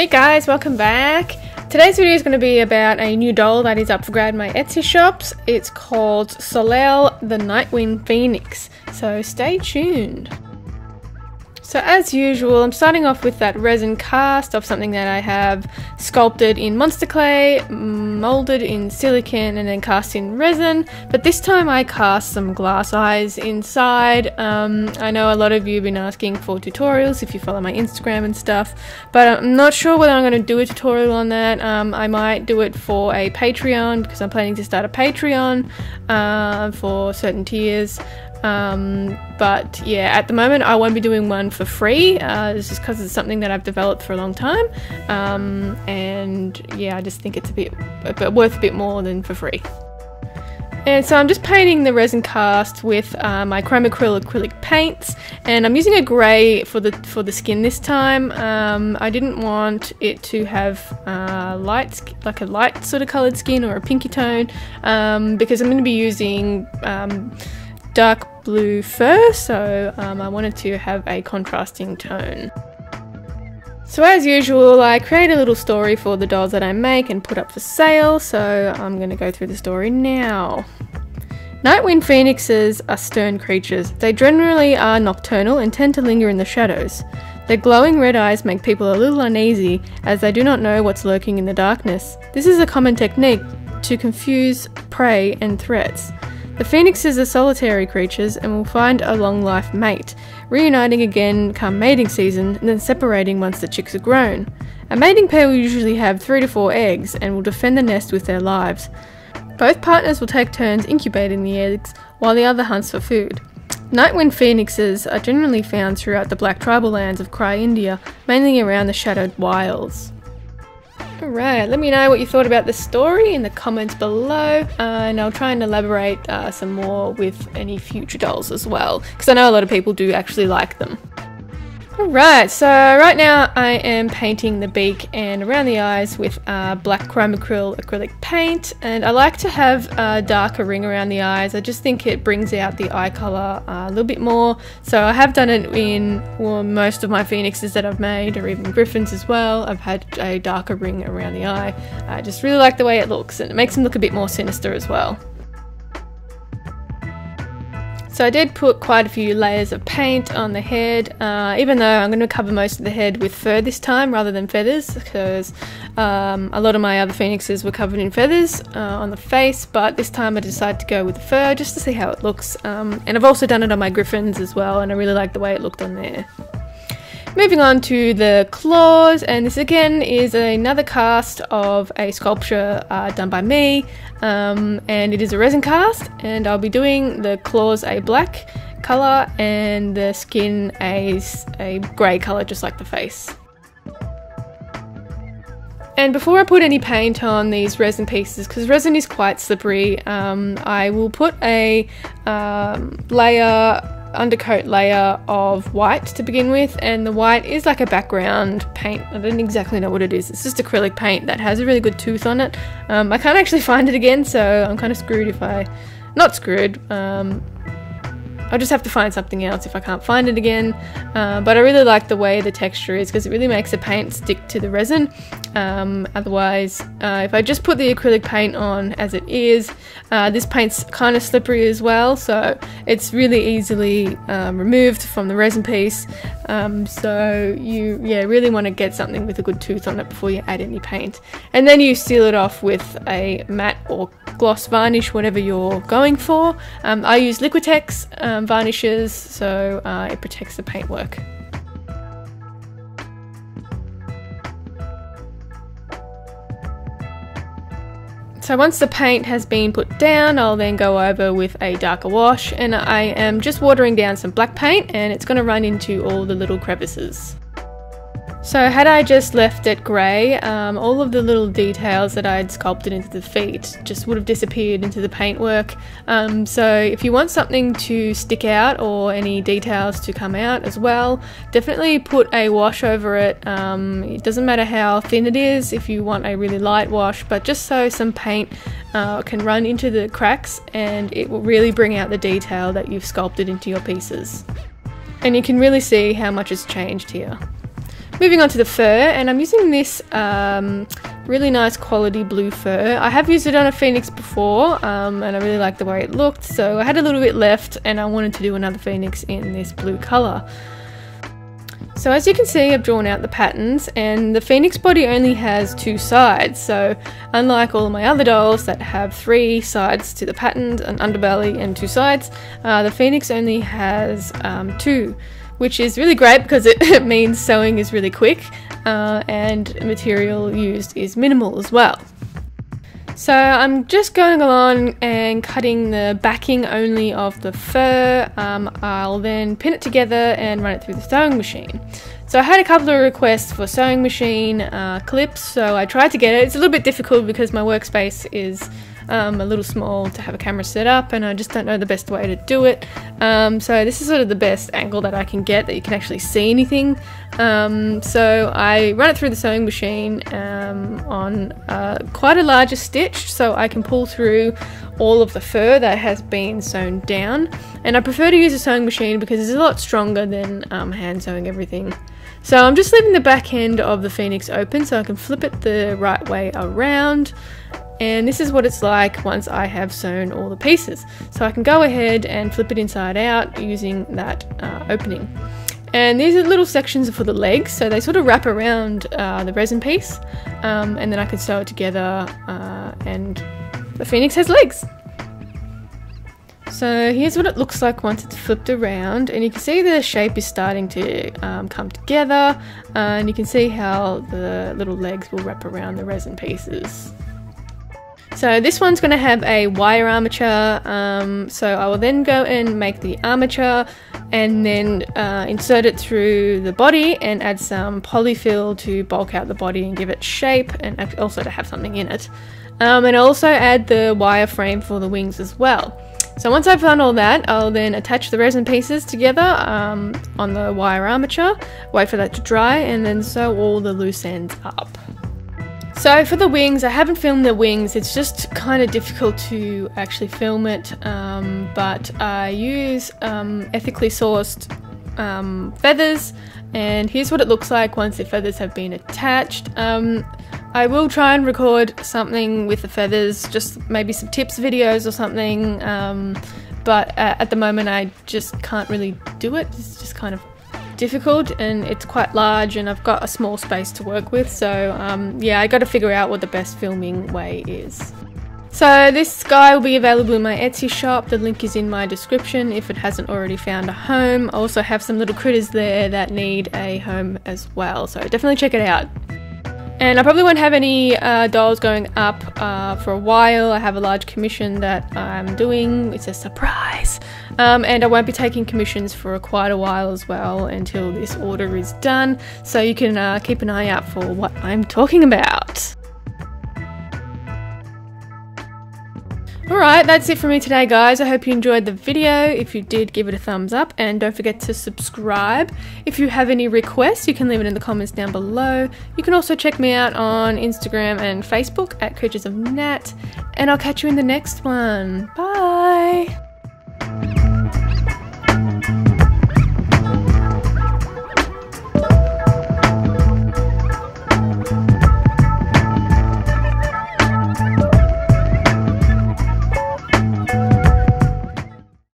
Hey guys, welcome back. Today's video is going to be about a new doll that is up for grab in my Etsy shops. It's called Soleil, the Nightwing Phoenix. So stay tuned. So as usual, I'm starting off with that resin cast of something that I have sculpted in monster clay, molded in silicone, and then cast in resin. But this time I cast some glass eyes inside. I know a lot of you have been asking for tutorials if you follow my Instagram and stuff, but I'm not sure whether I'm going to do a tutorial on that. I might do it for a Patreon because I'm planning to start a Patreon for certain tiers. But yeah, at the moment I won't be doing one for free, just because it's something that I've developed for a long time, and yeah, I just think it's worth a bit more than for free. And so I'm just painting the resin cast with my acrylic paints, and I'm using a grey for the skin this time. I didn't want it to have like a light sort of coloured skin or a pinky tone, because I'm going to be using dark blue fur, so I wanted to have a contrasting tone. So as usual, I create a little story for the dolls that I make and put up for sale, so I'm going to go through the story now. Nightwing phoenixes are stern creatures. They generally are nocturnal and tend to linger in the shadows. Their glowing red eyes make people a little uneasy, as they do not know what's lurking in the darkness. This is a common technique to confuse prey and threats. The phoenixes are solitary creatures and will find a long-life mate, reuniting again come mating season and then separating once the chicks are grown. A mating pair will usually have 3 to 4 eggs and will defend the nest with their lives. Both partners will take turns incubating the eggs while the other hunts for food. Nightwing phoenixes are generally found throughout the black tribal lands of Krai, India, mainly around the shadowed wilds. Alright, let me know what you thought about the story in the comments below, and I'll try and elaborate some more with any future dolls as well, because I know a lot of people do actually like them. Alright, so right now I am painting the beak and around the eyes with black acrylic paint, and I like to have a darker ring around the eyes. I just think it brings out the eye colour a little bit more. So I have done it in most of my phoenixes that I've made, or even griffins as well. I've had a darker ring around the eye. I just really like the way it looks, and it makes them look a bit more sinister as well. So I did put quite a few layers of paint on the head, even though I'm going to cover most of the head with fur this time rather than feathers, because a lot of my other phoenixes were covered in feathers on the face, but this time I decided to go with the fur just to see how it looks, and I've also done it on my griffins as well, and I really like the way it looked on there. Moving on to the claws, and this again is another cast of a sculpture done by me, and it is a resin cast, and I'll be doing the claws a black colour and the skin a grey colour, just like the face. And before I put any paint on these resin pieces, because resin is quite slippery, I will put a undercoat layer of white to begin with, and the white is like a background paint. I don't exactly know what it is. It's just acrylic paint that has a really good tooth on it. I can't actually find it again, so I'm kind of screwed if not screwed. I'll just have to find something else if I can't find it again, but I really like the way the texture is because it really makes the paint stick to the resin. Otherwise, if I just put the acrylic paint on as it is, this paint's kind of slippery as well, so it's really easily removed from the resin piece. So you really want to get something with a good tooth on it before you add any paint. And then you seal it off with a matte or gloss varnish, whatever you're going for. I use Liquitex varnishes, so it protects the paintwork. So once the paint has been put down, I'll then go over with a darker wash, and I am just watering down some black paint, and it's going to run into all the little crevices. So had I just left it grey, all of the little details that I had sculpted into the feet just would have disappeared into the paintwork. So if you want something to stick out or any details to come out as well, definitely put a wash over it. It doesn't matter how thin it is if you want a really light wash, but just so some paint can run into the cracks, and it will really bring out the detail that you've sculpted into your pieces. And you can really see how much has changed here. moving on to the fur, and I'm using this really nice quality blue fur. I have used it on a phoenix before, and I really liked the way it looked, so I had a little bit left and I wanted to do another phoenix in this blue colour. So as you can see, I've drawn out the patterns, and the phoenix body only has 2 sides, so unlike all of my other dolls that have 3 sides to the pattern, an underbelly and 2 sides, the phoenix only has 2, which is really great because it means sewing is really quick, and material used is minimal as well. So I'm just going along and cutting the backing only of the fur. I'll then pin it together and run it through the sewing machine. So I had a couple of requests for sewing machine clips, so I tried to get it. It's a little bit difficult because my workspace is a little small to have a camera set up, and I just don't know the best way to do it. So this is sort of the best angle that I can get that you can actually see anything. So I run it through the sewing machine on quite a larger stitch, so I can pull through all of the fur that has been sewn down. And I prefer to use a sewing machine because it's a lot stronger than hand sewing everything. So I'm just leaving the back end of the phoenix open so I can flip it the right way around. And this is what it's like once I have sewn all the pieces. So I can go ahead and flip it inside out using that opening. And these are little sections for the legs, so they sort of wrap around the resin piece, and then I can sew it together, and the phoenix has legs. So here's what it looks like once it's flipped around, and you can see the shape is starting to come together, and you can see how the little legs will wrap around the resin pieces. So this one's going to have a wire armature, so I will then go and make the armature and then insert it through the body and add some polyfill to bulk out the body and give it shape, and also to have something in it. And also add the wire frame for the wings as well. So once I've done all that, I'll then attach the resin pieces together on the wire armature, wait for that to dry, and then sew all the loose ends up. So for the wings, I haven't filmed the wings, it's just kind of difficult to actually film it, but I use ethically sourced feathers, and here's what it looks like once the feathers have been attached. I will try and record something with the feathers, just maybe some tips videos or something, but at the moment I just can't really do it. It's just kind of difficult, and it's quite large, and I've got a small space to work with, so yeah, I got to figure out what the best filming way is. So this guy will be available in my Etsy shop. The link is in my description if it hasn't already found a home. I also have some little critters there that need a home as well, so definitely check it out. And I probably won't have any dolls going up for a while. I have a large commission that I'm doing. It's a surprise. And I won't be taking commissions for quite a while as well until this order is done. So you can keep an eye out for what I'm talking about. Alright, that's it for me today, guys. I hope you enjoyed the video. If you did, give it a thumbs up, and don't forget to subscribe. If you have any requests, you can leave it in the comments down below. You can also check me out on Instagram and Facebook at Creatures of Nat, and I'll catch you in the next one. Bye!